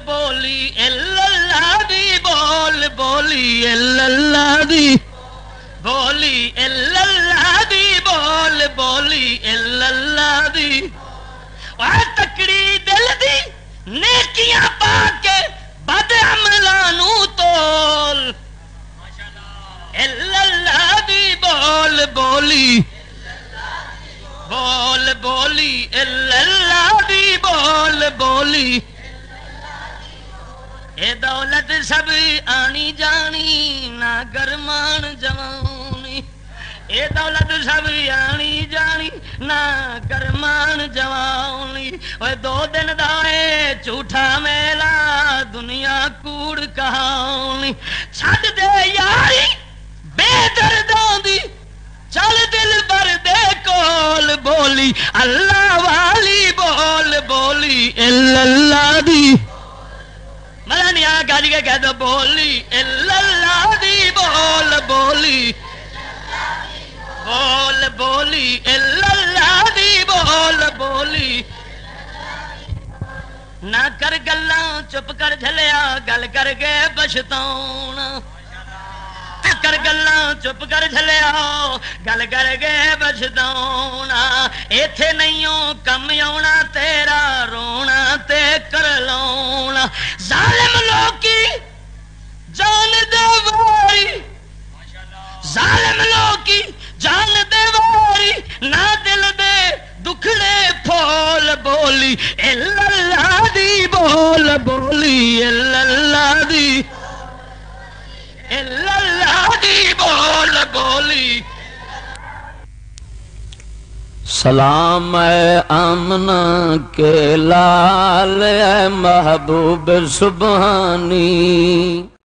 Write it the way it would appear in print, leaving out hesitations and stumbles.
بولی اللہ دی بول بولی اللہ دی بولی اللہ دی بول بولی اللہ دی اے تکڑی دل دی نیکیاں پا کے بد عملاں نو تول اللہ دی بول بولی بول بولی اللہ دی بول بولی اے دولت سب آنی جانی نہ گرمان جوانی اے دولت سب آنی جانی نہ گرمان جوانی اوے 2 دن دا اے جھوٹا میلا دنیا کوڑ کہانی چھڈ دے یاری بے درداں دی چل دل بر دے کول بولی اللہ والی بول بولی اللہ دی ملا نہیں آ گاجی کے کہہ دو بولی اللہ دی بول بولی بول بولی اللہ دی بول بولی نہ کر گلاں چپ کر جھلیا گل کر کے پچھتاؤنا کر گلاں چپ کر جھلیا گل کر کے پچھتاؤنا ایتھے نہیں کم آنا تیرا رونا تے کر لاؤنا ظالم لوکی جان دے واری ظالم لوکی جان دے واری نہ دل دے دکھڑے پھول بولی اللہ دی بول بولی اللہ دی اللہ دی بول بولی سلام اے آمنہ کے لال اے محبوب سبحانی